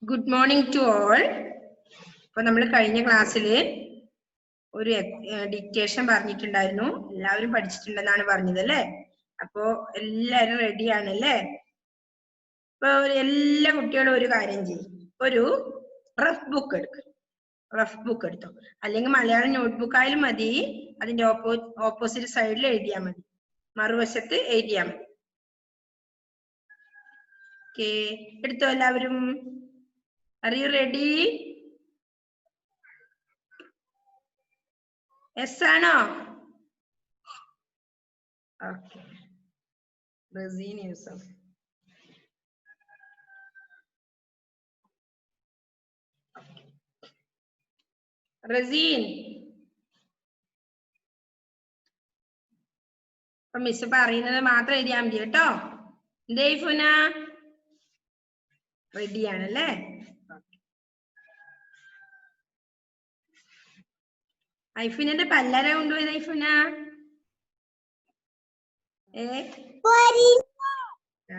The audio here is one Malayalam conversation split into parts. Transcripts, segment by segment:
Good morning to all. അപ്പോൾ നമ്മൾ കഴിഞ്ഞ ക്ലാസ്സിൽ ഒരു ഡിക്റ്റേഷൻ പറഞ്ഞിട്ടുണ്ടായിരുന്നു. എല്ലാവരും പഠിച്ചിട്ടുണ്ടെന്നാണ് പറഞ്ഞത് അല്ലേ? അപ്പോൾ എല്ലാവരും റെഡിയാണ് അല്ലേ? അപ്പോൾ എല്ലാ കുട്ടികളും ഒരു കാര്യം ചെയ്യും, ഒരു റഫ് ബുക്ക് എടുക്കും. റഫ് ബുക്ക് എടുത്തോ, അല്ലെങ്കിൽ മലയാളം നോട്ട്ബുക്ക് ആയാലും മതി. അതിന്റെ ഓപ്പോസിറ്റ് സൈഡിൽ എഴുതിയാൽ മതി, മറുവശത്ത് എഴുതിയാൽ മതി. ഓക്കെ, എടുത്തോ എല്ലാവരും? Are you ready? Yes or no? Okay. Razeen Yusuf. Razeen. അപ്പൊ മിസ് പറയുന്നത് മാത്രം എഴുതിയാൽ മതി കേട്ടോ. എന്തേ ഫുന? റെഡിയാണല്ലേ? ഐഫുനന്റെ പല്ലര കൊണ്ടുപോയത് ഐഫുന?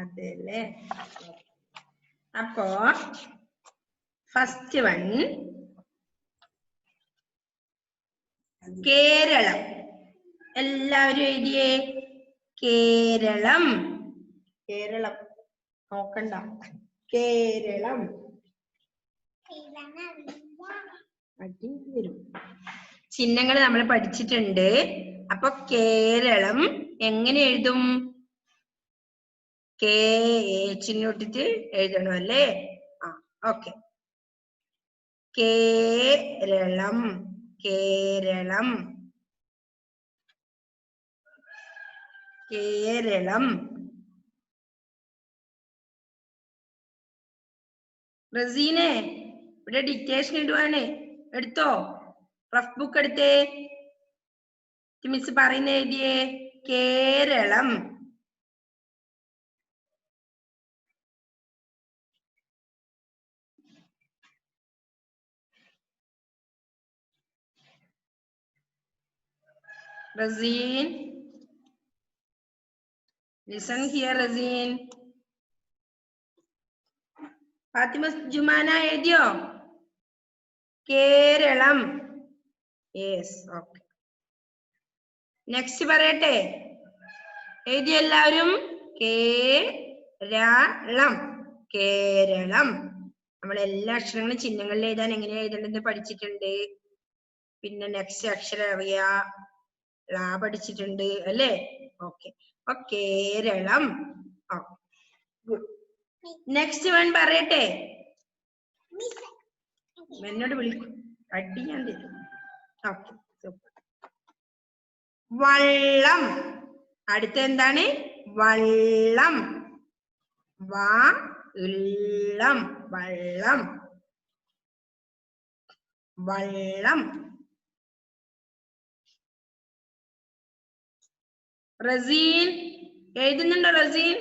അതെല്ലേ. അപ്പോ ഫസ്റ്റ് വൺ കേരളം. എല്ലാവരും എഴുതിയേ കേരളം. കേരളം നോക്കണ്ട, കേരളം. വരും ചിഹ്നങ്ങൾ നമ്മൾ പഠിച്ചിട്ടുണ്ട്. അപ്പൊ കേരളം എങ്ങനെ എഴുതും? ചിഹ്നൊട്ടിട്ട് എഴുതണം അല്ലേ? ആ, ഓക്കെ. കേരളം, കേരളം, കേരളം. റസീനെ ഇവിടെ ഡിക്റ്റേഷൻ ഇടുവാണ്, എടുത്തോ? റഫ് ബുക്ക് എടുത്തേ. മിസ് പറയുന്ന എഴുതിയേ Keralam. Razeen, listen here, Razeen. Fathima Jumana എഴുതിയോ? കേരളം. Yes, okay. നെക്സ്റ്റ് പറയട്ടെ? എഴുതി എല്ലാവരും? കേരളം, കേരളം. നമ്മൾ എല്ലാ അക്ഷരങ്ങളും ചിഹ്നങ്ങളിൽ എഴുതാൻ എങ്ങനെയാ എഴുതേണ്ടത് പഠിച്ചിട്ടുണ്ട്. പിന്നെ നെക്സ്റ്റ് അക്ഷരം അറിയാ, ള പഠിച്ചിട്ടുണ്ട് അല്ലേ? ഓക്കെ. അപ്പൊ കേരളം. ഗുഡ്. നെക്സ്റ്റ് വൺ പറയട്ടെ? എന്നോട് വിളിക്കും, അടി ഞാൻ തരും. Okay, super. വള്ളം. അടുത്ത എന്താണ്? വള്ളം. വള്ളം, വള്ളം, വള്ളം. റസീൻ എഴുതുന്നുണ്ടോ? റസീൻ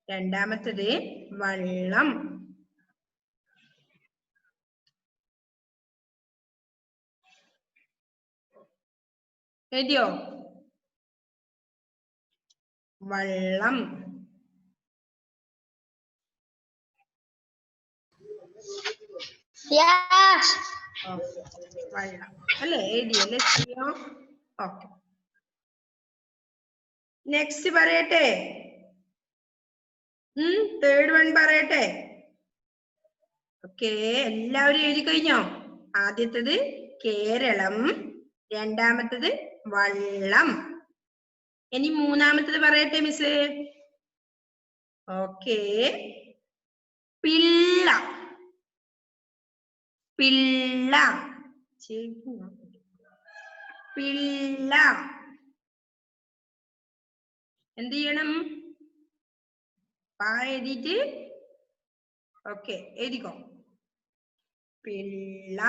രണ്ടാമത്തത് വള്ളം. എഴുതിയോ? വള്ളം. വള്ളം അല്ലേ? എഴുതിയല്ലേ? ഓക്കെ. നെക്സ്റ്റ് പറയട്ടെ? തേർഡ് വൺ പറയട്ടെ? ഓക്കെ, എല്ലാവരും എഴുതി കഴിഞ്ഞോ? ആദ്യത്തത് കേരളം, രണ്ടാമത്തത് വള്ളം. ഇനി മൂന്നാമത്തത് പറയട്ടെ മിസ്? ഓക്കെ, പിള്ള. പിള്ള, പിള്ള. എന്ത് ചെയ്യണം? എഴുതിട്ട് ഓക്കെ എഴുതിക്കോ. പിള്ള.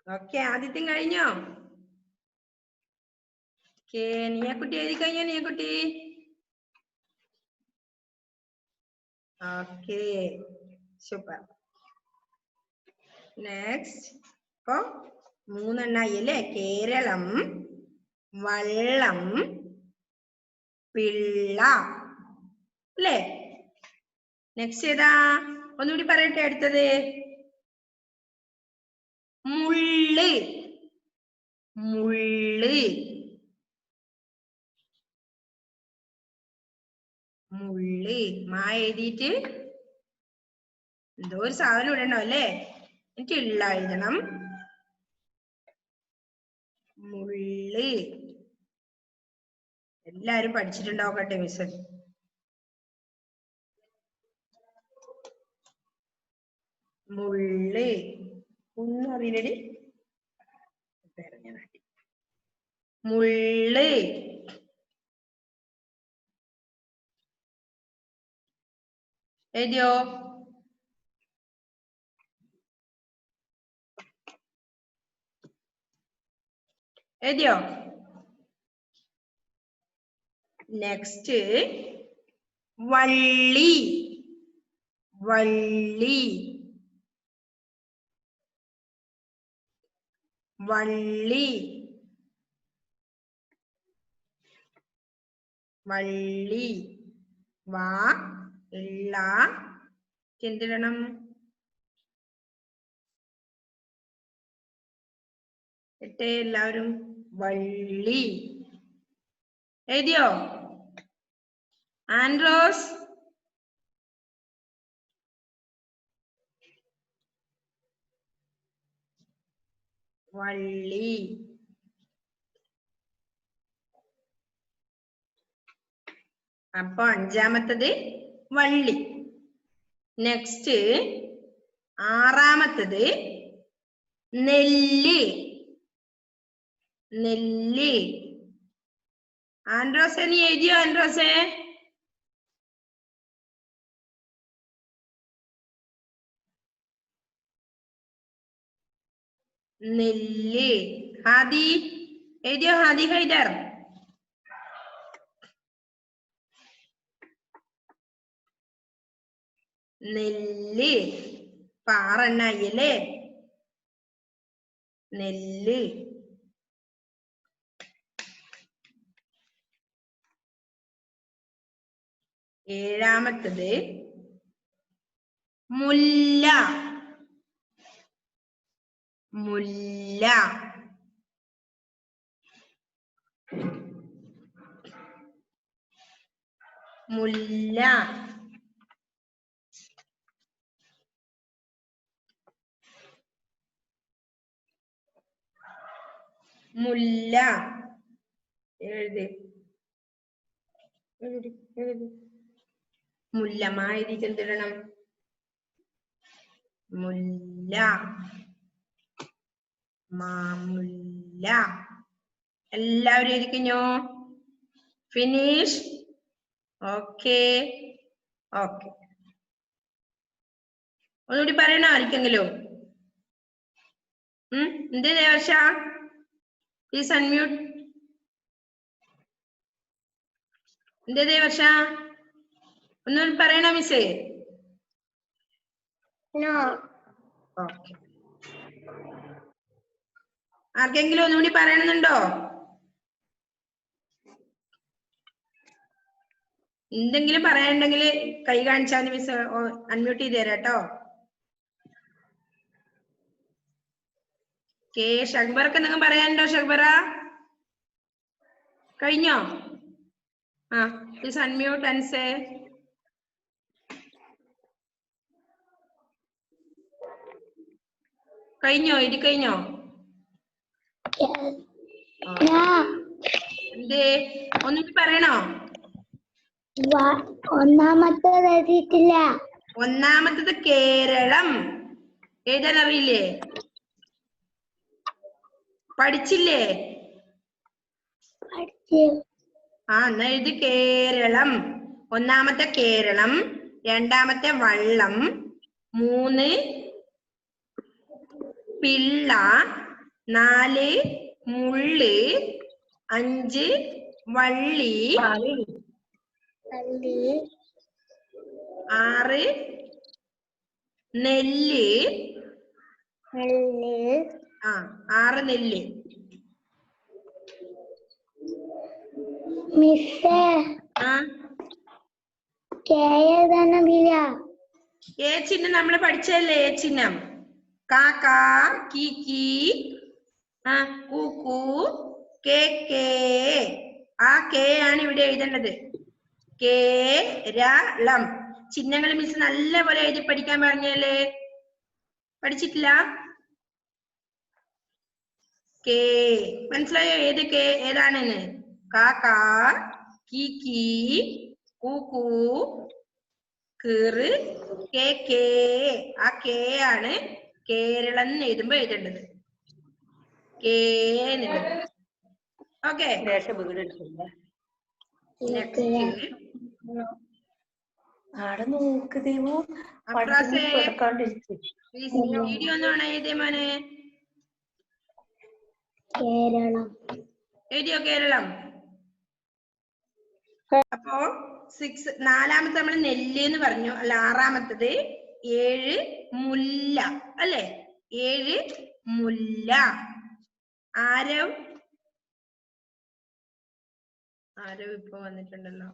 ഓക്കെ, ആദ്യത്തെ കഴിഞ്ഞോ? നീയക്കുട്ടി എഴുതി കഴിഞ്ഞോ? നീയക്കുട്ടി? Okay, super. നെക്സ്റ്റ്. അപ്പൊ മൂന്നെണ്ണായി അല്ലേ? കേരളം, വള്ളം, പിള്ള അല്ലേ? നെക്സ്റ്റ് ഏതാ? ഒന്നുകൂടി പറയട്ടെ. അടുത്തത് മുള്ള്. മുള്ള്, മുള്ള്. മാ എഴുതിയിട്ട് എന്തോ ഒരു സാധനം ഇടണോ അല്ലേ? എനിക്ക് ഇള്ള എഴുതണം. മുള്ള്. എല്ലാരും പഠിച്ചിട്ടുണ്ടാവട്ടെ മിസ്. മുള്ള് ഒന്നും അറിയില്ലടി. മുള്ള്. എഴുതിയോ? എഴുതിയോ? നെക്സ്റ്റ് വള്ളി. വള്ളി, വള്ളി, വള്ളി. വാ ഇള്ള എന്തിടണം? ഇട്ടേ എല്ലാവരും. വള്ളി. എഴുതിയോ? ആൻഡ്രോസ് വള്ളി. അപ്പൊ അഞ്ചാമത്തത് വള്ളി. നെക്സ്റ്റ് ആറാമത്തത് നെല്ല്. നെല്ല്. ആൻഡ്രോസെ നീ എഴുതിയോ? ആൻഡ്രോസെ നെല്ല്. ഹാദി എഴുതിയോ? ഹാദി ഹൈദർ നെല്ല്. പാറെണ്ണായി അല്ലേ? നെല്ല്. ഏഴാമത്തത് മുല്ല. മുല്ല. മുല്ല. മുല്ല. എഴുതി മുല്ലമാ എഴുതിയിട്ട് എന്തിടണം? മുല്ല. മാമുല്ല. എല്ലാവരും ഇരിക്കഞ്ഞോ? ഫിനിഷ്. Okay okay. ഒന്നുകൂടി പറയണോ ആർക്കെങ്കിലും? എന്തേ ദേവർഷ? Please unmute. എന്തേ ദേവർഷ? ഒന്നുകൂടി പറയണോ മിസ്സേ? ഓക്കെ. ആർക്കെങ്കിലും ഒന്നുകൂടി പറയണമെന്നുണ്ടോ? എന്തെങ്കിലും പറയാനുണ്ടെങ്കിൽ കൈ കാണിച്ചാൽ മിസ് അൺമ്യൂട്ട് ചെയ്ത് തരാം കേട്ടോ. ഷക്ബർക്ക് എന്തെങ്കിലും പറയാനുണ്ടോ? ഷക്ബറ കഴിഞ്ഞോ? Please unmute and say. കഴിഞ്ഞോ? ഇത് കഴിഞ്ഞോ? എന്തേ ഒന്നുകൂടി പറയണോ? ഒന്നാമത്തേത് എഴുതിയിട്ടില്ല. ഒന്നാമത്തത് കേരളം. എഴുതാൻ അറിയില്ലേ? പഠിച്ചില്ലേ? എന്നാ എഴുതി കേരളം. ഒന്നാമത്തെ കേരളം, രണ്ടാമത്തെ വള്ളം, 3 പിള്ള, 4 മുള്ള്, 5 വള്ളി, 6 നെല്ല്, 6 നെല്ല്. മിസ്സേ ആ കേയതാനതില്ല. ഏ ചിഹ്നം നമ്മൾ പഠിച്ചല്ലേ? ഏ ചിഹ്നം കാക്ക, കീ കീ, കൂക്കു, കേ കേ. ആ കേ ആണ് ഇവിടെ എഴുതേണ്ടത്. കേരളം. ചിഹ്നങ്ങൾ മിസ് നല്ലപോലെ എഴുതി പഠിക്കാൻ പറഞ്ഞല്ലേ? പഠിച്ചിട്ടില്ല? കേ മനസ്സിലായോ? ഏത് കേ ഏതാണെന്ന്? കാക്ക, കീ കീ, കൂക്കു, കീറ്, കേ കേ. ആ കേ ആണ് കേരളം എന്ന് എഴുതുമ്പോ എഴുതേണ്ടത്. കേ എന്നുള്ളത്. ഓക്കെ. ആടെ നോക്ക് ദേവു. വീഡിയോ ഒന്നാണ് എഴുതിയ മോനെ. കേരളം എഴുതിയോ കേരളം? അപ്പോ 6 നാലാമത്തെ നമ്മൾ നെല്ല് എന്ന് പറഞ്ഞു അല്ല. 6ാമത്തത് 7 മുല്ല അല്ലെ? 7 മുല്ല. ആരവ് ഇപ്പൊ വന്നിട്ടുണ്ടല്ലോ.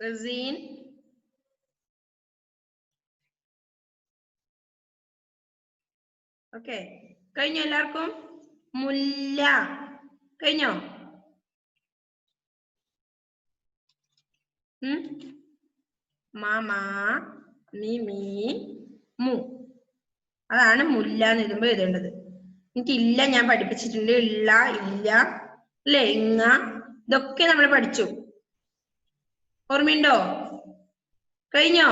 റസീൻ, ഓക്കെ. കഴിഞ്ഞോ എല്ലാവർക്കും? മുല്ല കഴിഞ്ഞോ? മാമാ, മിമി, മു. അതാണ് മുല്ല എന്ന് എഴുതുമ്പോ എഴുതേണ്ടത്. എനിക്കില്ല ഞാൻ പഠിപ്പിച്ചിട്ടുണ്ട്. ഇല്ല, ഇല്ല അല്ലേ? ഇങ്ങ ഇതൊക്കെ നമ്മൾ പഠിച്ചു. ഓർമ്മയുണ്ടോ? കഴിഞ്ഞോ?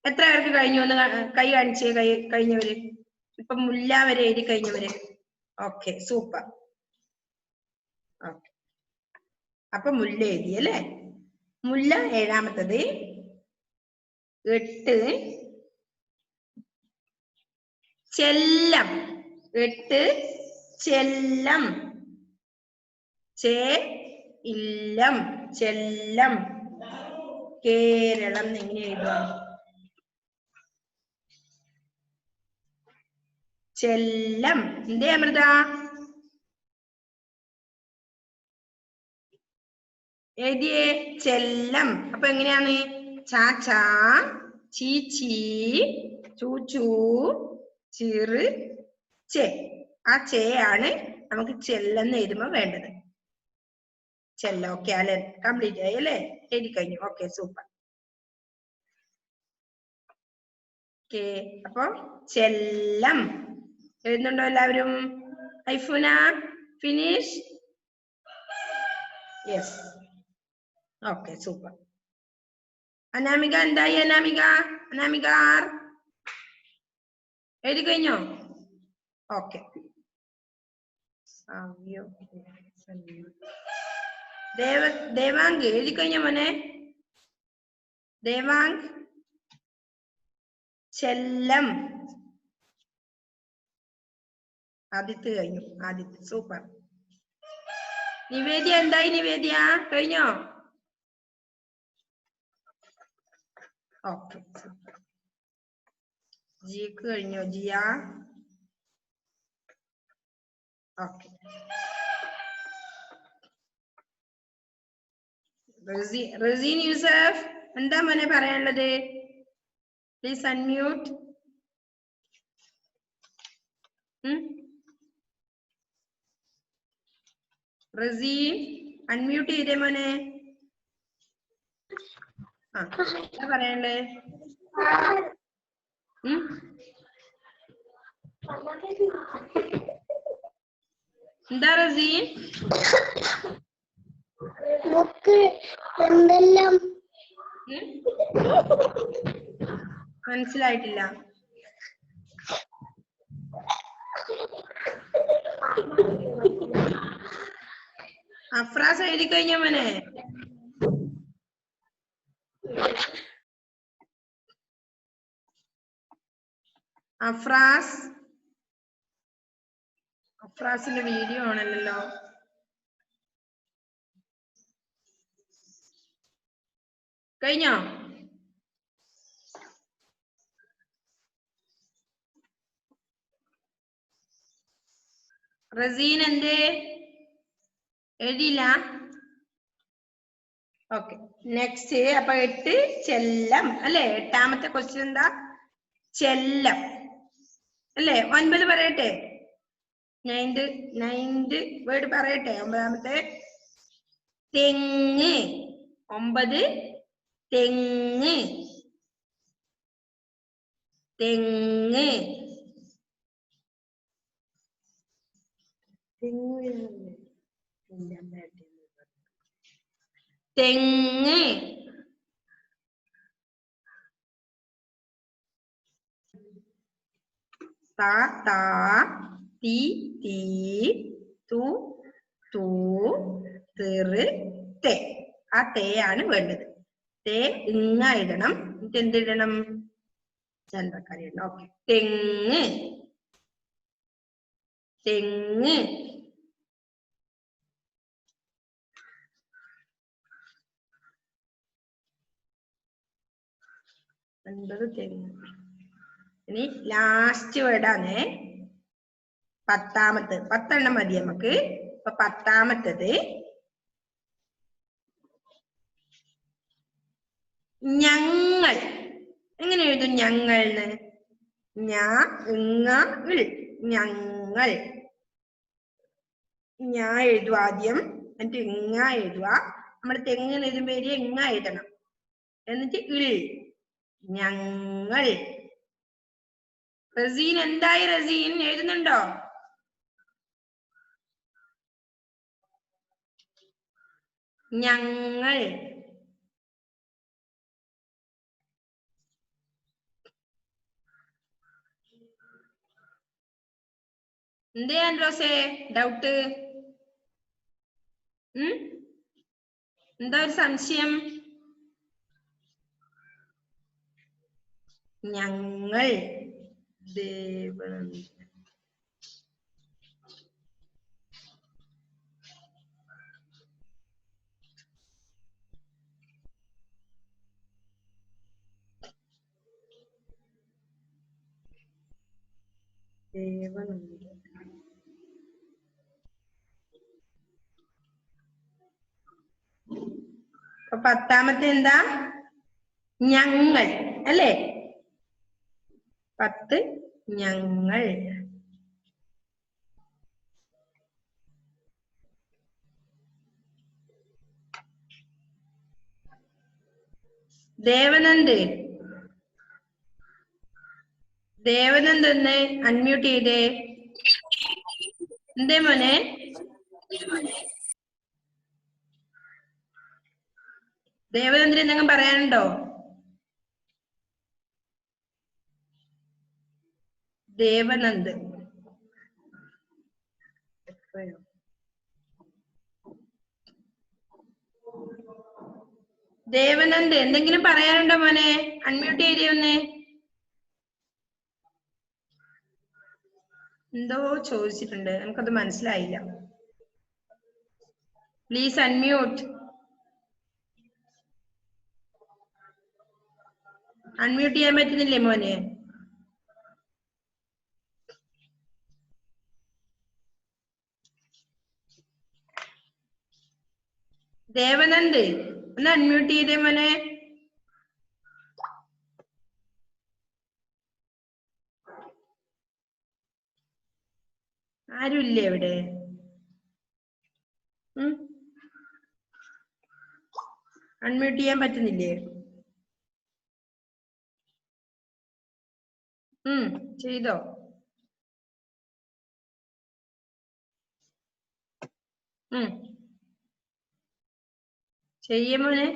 എത്ര പേർക്ക് കഴിഞ്ഞു? ഒന്ന് കൈ കാണിച്ചേ. കഴിഞ്ഞവര്. ഇപ്പൊ മുല്ല വരെ എഴുതി കഴിഞ്ഞവര്. Okay, super. ഓക്കെ, അപ്പൊ മുല്ല എഴുതി അല്ലേ? മുല്ല 7ാമത്തത്. 8 ചെല്ലം. 8 ചെല്ലം. ഇല്ലം ചെല്ലം. കേരളം എങ്ങനെ എഴുതാം? ചെല്ലം. എന്തേ അമൃത? എഴുതിയേ ചെല്ലം. അപ്പൊ എങ്ങനെയാണ്? ചാച്ചാ, ചീച്ചി, ചൂച്ചൂ, ചിറ്, ചേ. ആ ചേ ആണ് നമുക്ക് ചെല്ലെന്ന് എഴുതുമ്പോ വേണ്ടത്. ചെല്ല. ഓക്കെ അല്ലെ? കംപ്ലീറ്റ് ആയി അല്ലേ? എഴുതി കഴിഞ്ഞു. Okay, super. ഓക്കെ, അപ്പൊ ചെല്ലം എഴുതുന്നുണ്ടോ എല്ലാവരും? Aifuna finish? Yes. Okay, super. Anamika എന്തായി? അനാമിക എഴുതി കഴിഞ്ഞോ? ഓക്കെ. ദേവാങ്ക് എഴുതി കഴിഞ്ഞോ മോനെ? ദേവാങ്ക് ചെല്ലം. ആദിത്യ കഴിഞ്ഞു. ആദിത്യ സൂപ്പർ. നിവേദ്യ എന്തായി? നിവേദ്യ കഴിഞ്ഞോ? ഓക്കെ, ജിക്ക് കഴിഞ്ഞോ? ജിയ ഓക്കെ. റസീൻ യൂസഫ് എന്താ മോനെ പറയാനുള്ളത്? Please unmute. റസീൻ അൺമ്യൂട്ട് ചെയ്തേ മോനെ. എന്താ പറയണ്ടേ? എന്താ റസീൻ? എന്തെല്ലാം മനസ്സിലായിട്ടില്ല. അഫ്രാസ് എഴുതി കഴിഞ്ഞ മോനെ? അഫ്രാസ് ക്ലാസ്സിന്റെ വീഡിയോ ആണല്ലോ. കഴിഞ്ഞോ? റസീൻ എന്തേ എഴുതിയില്ല? Okay, next. അപ്പൊ 8 ചെല്ലം അല്ലെ? 8ാമത്തെ ക്വസ്റ്റ്യൻ എന്താ? ചെല്ലം അല്ലെ? 9 പറയട്ടെ. 9th വേർഡ് പറയട്ടെ. 9ാമത്തെ തെങ്ങ്. 9 തെങ്ങ്. തെങ്ങ്. തെങ്ങ്. താ താ, തീ തീ, തു തൂ, തെറ് തെ. ആ തേ ആണ് വേണ്ടത്. തേ ഇങ്ങ ഇടണം. എന്നിട്ട് എന്തിടണം? ചന്ദ്രക്കര ഇടണം. ഓക്കെ. തെങ്ങ്. തെങ്ങ്. തെങ്ങ്. ഇനി ലാസ്റ്റ് വേർഡാണ് 10ാമത്തെ. 10 മതി നമുക്ക്. അപ്പൊ 10ാമത്തത് ഞങ്ങൾ. എങ്ങനെ എഴുതും ഞങ്ങൾ? ഞങ്ങൾ. ഞാൻ എഴുതുക ആദ്യം, എന്നിട്ട് ഇങ്ങ എഴുതുക. നമ്മുടെ തെങ്ങിന് എഴുതുമ്പോ ഇങ്ങ എഴുതണം. എന്നിട്ട് ഞങ്ങൾ. റസീൻ എന്തായി? റസീൻ എഴുതുന്നുണ്ടോ? ഞങ്ങൾ. എന്തേ ആൻഡ്രോസേ ഡൗട്ട്? എന്താ ഒരു സംശയം? ഞങ്ങൾ. ദേവനന്ദൻ. ദേവനന്ദൻ. അപ്പൊ 10ാമത്തെ എന്താ? ഞങ്ങൾ അല്ലേ? 10 ഞങ്ങൾ. ദേവനന്ദ്. ദേവനന്ദ് ഒന്ന് അൺമ്യൂട്ട് ചെയ്തേ. എന്തേ മോനെ? ദേവനന്ദ്രൻ എന്തെങ്കിലും പറയാനുണ്ടോ? ദേവനന്ദ്. ദേവനന്ദ് എന്തെങ്കിലും പറയാനുണ്ടോ മോനെ? അൺമ്യൂട്ട് ചെയ്തേ ഒന്ന്. എന്തോ ചോദിച്ചിട്ടുണ്ട്, നമുക്കത് മനസ്സിലായില്ല. Please unmute. അൺമ്യൂട്ട് ചെയ്യാൻ പറ്റുന്നില്ലേ മോനെ? ദേവനന്ദ് ഒന്ന് അൺമ്യൂട്ട് ചെയ്തേ മോനെ. ആരുമില്ലേ ഇവിടെ? അൺമ്യൂട്ട് ചെയ്യാൻ പറ്റുന്നില്ലേ? ചെയ്തോ? ചെയ്യമോനെ.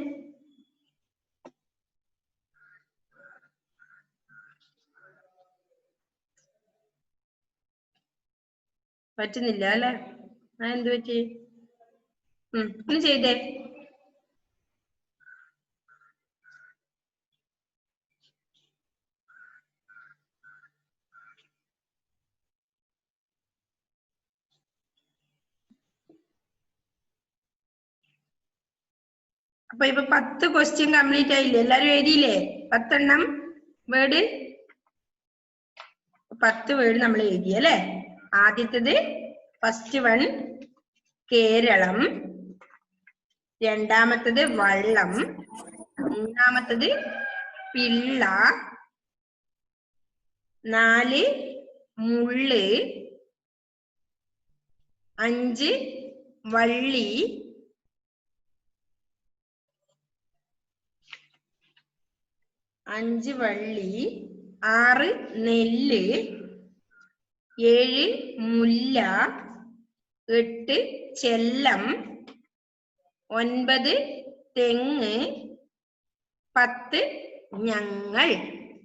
പറ്റുന്നില്ല അല്ലെ? എന്ത് പറ്റി? ഒന്ന് ചെയ്തേ. അപ്പൊ ഇപ്പൊ 10 ക്വസ്റ്റ്യൻ കംപ്ലീറ്റ് ആയില്ലേ? എല്ലാരും എഴുതിയില്ലേ? 10 എണ്ണം വേർഡ്, 10 വേർഡ് നമ്മൾ എഴുതി അല്ലെ? ആദ്യത്തേത് ഫസ്റ്റ് വൺ കേരളം, രണ്ടാമത്തത് വള്ളം, മൂന്നാമത്തത് പിള്ള, 4 മുള്ള്, 5 വള്ളി, 6 നെല്ല്, 7 മുല്ല, 8 ചെല്ലം, 9 തെങ്ങ്, 10 ഞങ്ങൾ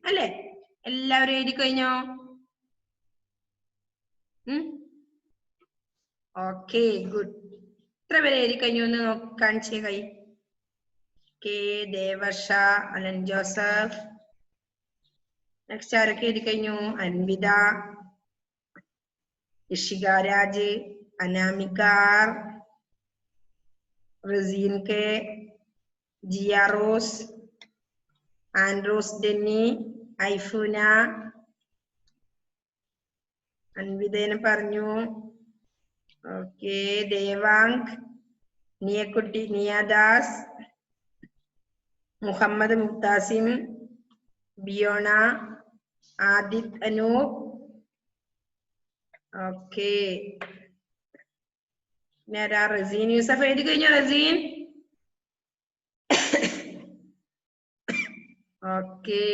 അല്ലെ? എല്ലാവരും എഴുതി കഴിഞ്ഞോ? Okay good. എത്ര പേര് എഴുതി കഴിഞ്ഞു എന്ന് കാണിച്ചേ കൈ. കെ ദേവർഷ, അലൻ ജോസഫ്. നെക്സ്റ്റ് ആരൊക്കെ എഴുതി കഴിഞ്ഞു? അൻവിത, ഇഷിക രാജ്, അനാമിക, റസീൻ കെ, ജിയ റോസ്, ആൻഡ്രോസ് ഡെന്നി, ഐഫുന, അൻവിതേനെ പറഞ്ഞു. ഓക്കെ ദേവാങ്ക്, നിയക്കുട്ടി, നിയാദാസ്, മുഹമ്മദ് മുക്താസിം, ബിയോണ, ആദിത് അനൂപ്. ഓക്കെ റസീൻ യൂസഫ് എഴുതി കഴിഞ്ഞോ? റസീൻ ഓക്കെ.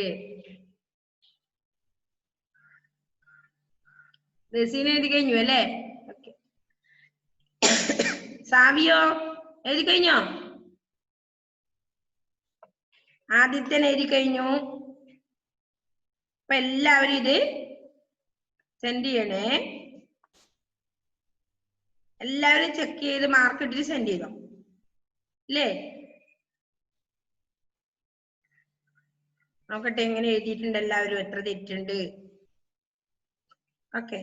റസീൻ എഴുതി കഴിഞ്ഞു അല്ലേ? സാവിയോ എഴുതി കഴിഞ്ഞോ? ആദിത്യൻ എഴുതി കഴിഞ്ഞു. അപ്പൊ എല്ലാവരും ഇത് സെൻഡ് ചെയ്യണേ. എല്ലാവരും ചെക്ക് ചെയ്ത് മാർക്ക് ഇട്ടിട്ട് സെൻഡ് ചെയ്തോ അല്ലേ? നോക്കട്ടെ എങ്ങനെ എഴുതിയിട്ടുണ്ട് എല്ലാവരും, എത്ര തെറ്റുണ്ട്. ഓക്കെ,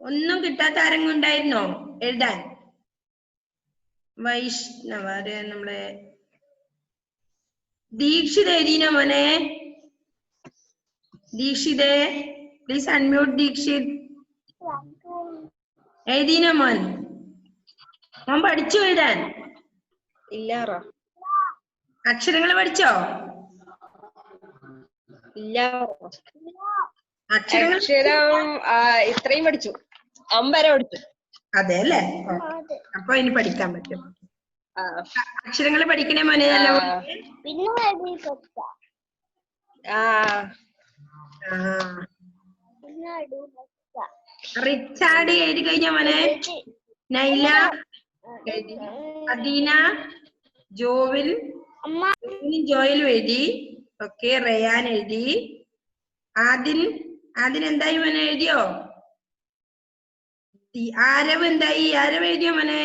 ഒന്നും കിട്ടാത്ത ആരെങ്കിലും ഉണ്ടായിരുന്നോ എഴുതാൻ? വൈഷ്ണവ, നമ്മളെ ദീക്ഷിത് എഴുതിനോ മോനെ? ദീക്ഷിതേ പ്ലീസ് അൺമ്യൂട്ട്. ദീക്ഷിത് എഴുതിനോ മോൻ? മോൻ പഠിച്ചു എഴുതാൻ? ഇല്ല. അക്ഷരങ്ങൾ പഠിച്ചോ? ഇല്ല. അക്ഷരങ്ങൾ ഇത്രയും പഠിച്ചു, 5 വരെ പഠിച്ചു. അതെ അല്ലേ? അപ്പൊ ഇനി പഠിക്കാൻ പറ്റും. അക്ഷരങ്ങൾ പഠിക്കണേ മോനെ നല്ല. റിച്ചാർഡ് എഴുതി കഴിഞ്ഞ മോനെ? നൈല, അദീന, ജോവിൽ, ജോയലും എഴുതി. ഓക്കെ റയാൻ എഴുതി. ആദിൻ എന്തായി മോനെ? എഴുതിയോ? ആരവ് എന്തായി? ആരവ് എഴുതിയോ മോനെ?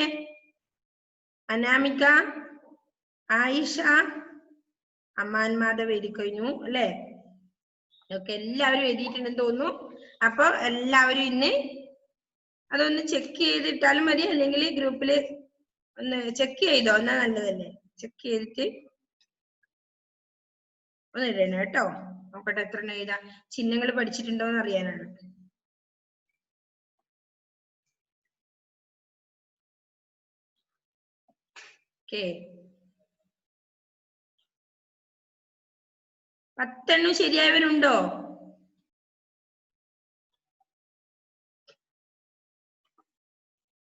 അനാമിക, ആയിഷ, അമ്മാൻ മാധവ് എഴുതി കഴിഞ്ഞു അല്ലെ? ഓക്കെ എല്ലാവരും എഴുതിയിട്ടുണ്ടെന്ന് തോന്നുന്നു. അപ്പൊ എല്ലാവരും ഇന്ന് അതൊന്ന് ചെക്ക് ചെയ്തിട്ടാലും മതി, അല്ലെങ്കിൽ ഗ്രൂപ്പില് ഒന്ന് ചെക്ക് ചെയ്തോ, എന്നാ നല്ലതല്ലേ? ചെക്ക് ചെയ്തിട്ട് ഒന്ന് ഇടണം കേട്ടോ. നോക്കട്ടെ എത്ര എഴുതാ. ചിഹ്നങ്ങൾ പഠിച്ചിട്ടുണ്ടോന്ന് അറിയാനാണ്. ഓക്കെ 10 എണ്ണം ശരിയായവരുണ്ടോ?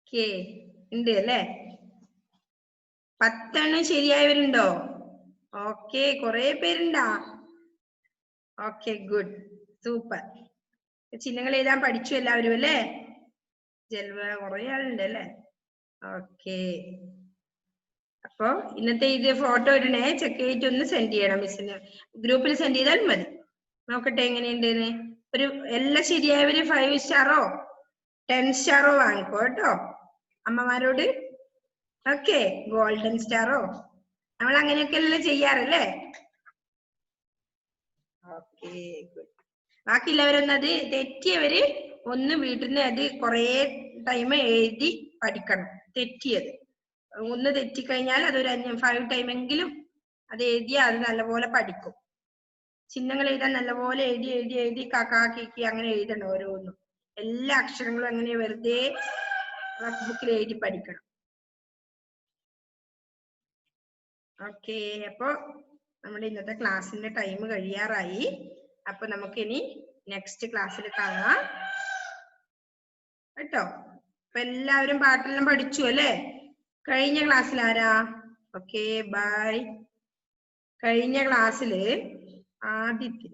ഓക്കെ ഉണ്ട് അല്ലേ? 10 എണ്ണം ശരിയായവരുണ്ടോ? ഓക്കെ കുറെ പേരുണ്ടാ? Okay good, super. ചിഹ്നങ്ങൾ എഴുതാൻ പഠിച്ചു എല്ലാവരും അല്ലേ? ജൽവ കുറെ ആളുണ്ട് അല്ലേ? ഓക്കെ അപ്പൊ ഇന്നത്തെ ഇത് ഫോട്ടോ ഇടണേ, ചെക്ക് ചെയ്തിട്ട് ഒന്ന് സെൻഡ് ചെയ്യണം മിസ്സിന്. ഗ്രൂപ്പിൽ സെൻഡ് ചെയ്താൽ മതി. നോക്കട്ടെ എങ്ങനെയുണ്ടെന്ന്. ഒരു എല്ലാം ശരിയായവര് 5 സ്റ്റാറോ 10 സ്റ്റാറോ വാങ്ങിക്കോ കേട്ടോ അമ്മമാരോട്. ഓക്കെ ഗോൾഡൻ സ്റ്റാറോ, നമ്മൾ അങ്ങനെയൊക്കെ അല്ലേ ചെയ്യാറല്ലേ? Okay good. ബാക്കിയുള്ളവരൊന്നത് തെറ്റിയവര് ഒന്ന് വീട്ടിൽ നിന്ന് അത് കുറെ ടൈം എഴുതി പഠിക്കണം. തെറ്റിയത് ഒന്ന് തെറ്റിക്കഴിഞ്ഞാൽ അതൊരു 5 ടൈം എങ്കിലും അത് എഴുതിയാൽ അത് നല്ലപോലെ പഠിക്കും. ചിഹ്നങ്ങൾ എഴുതാൻ നല്ലപോലെ എഴുതി എഴുതി എഴുതി കാക്കി അങ്ങനെ എഴുതണം. ഓരോന്നും എല്ലാ അക്ഷരങ്ങളും അങ്ങനെ വെറുതെ റഫ് ബുക്കിൽ എഴുതി പഠിക്കണം. ഓക്കെ, അപ്പൊ നമ്മുടെ ഇന്നത്തെ ക്ലാസ്സിന്റെ ടൈം കഴിയാറായി. അപ്പൊ നമുക്കിനി നെക്സ്റ്റ് ക്ലാസ്സിൽ കാണാം കേട്ടോ. അപ്പൊ എല്ലാവരും പാട്ടെല്ലാം പഠിച്ചു അല്ലേ? കഴിഞ്ഞ ക്ലാസ്സിൽ ആരാ? Okay, bye. കഴിഞ്ഞ ക്ലാസ്സില് ആദിത്യ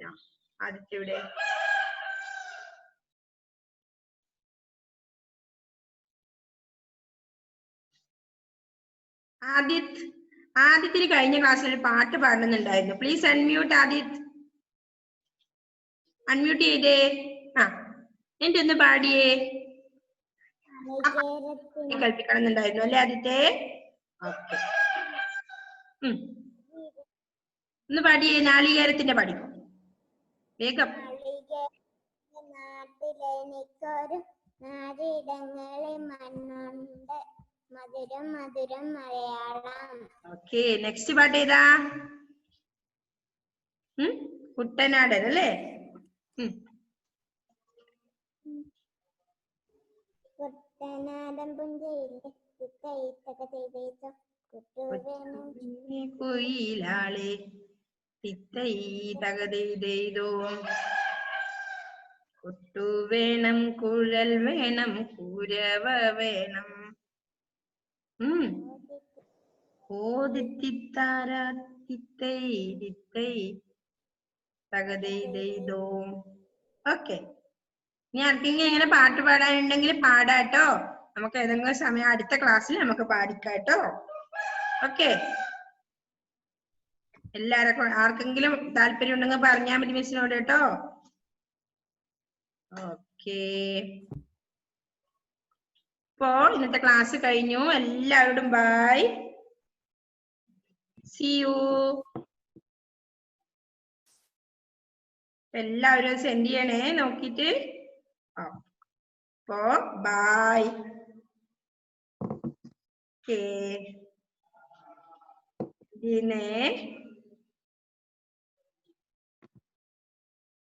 ഇവിടെ? ആദിത്യന് കഴിഞ്ഞ ക്ലാസ്സിൽ ഒരു പാട്ട് പാടുന്നുണ്ടായിരുന്നു. Please unmute Aditya. അൺമ്യൂട്ട് ചെയ്തേ. എന്റെ ഒന്ന് പാടിയേ. കൽപ്പിക്കണമെന്നുണ്ടായിരുന്നു അല്ലേ ആദിത്യ? ഓക്കെ, ഒന്ന് പാടിയേ. നാളികേരത്തിന്റെ പാടിക്കോ വേഗം. നാട്ടിലെനിക്കൊരു നാടിടങ്ങളിൽ മണ്ണുണ്ട്, മധുരം മധുരം മലയാളം. ഓക്കെ, നെക്സ്റ്റ് പാട്ട് ഏതാ? കുട്ടനാടൻ അല്ലേ? കുട്ടനാടൻ പുഞ്ചയിലെ കുയിലാളെ തിത്തൈ തകതെയ്തോ, കൊട്ടു വേണം കുഴൽ വേണം കുരവ വേണം, ഓദിത്തിത്താര തിത്തൈ തിത്തൈ തകതെയ്തോ. ഓക്കെ, ഇനി ആർക്കെങ്കിലും എങ്ങനെ പാട്ട് പാടാനുണ്ടെങ്കിൽ പാടാട്ടോ. നമുക്ക് ഏതെങ്കിലും സമയം അടുത്ത ക്ലാസ്സിൽ നമുക്ക് പാടിക്കാട്ടോ. ഓക്കെ, ആർക്കെങ്കിലും താല്പര്യം ഉണ്ടെങ്കിൽ പറഞ്ഞാൽ മതി മിസ്സിനോട് കേട്ടോ. ഓക്കെ, ഇപ്പോ ഇന്നത്തെ ക്ലാസ് കഴിഞ്ഞു. എല്ലാവരോടും ബൈ, സീ യു. എല്ലാവരും സെൻഡ് ചെയ്യണേ നോക്കിട്ട്. അപ്പോ ബൈ. ഓക്കെ, ഇതിനെ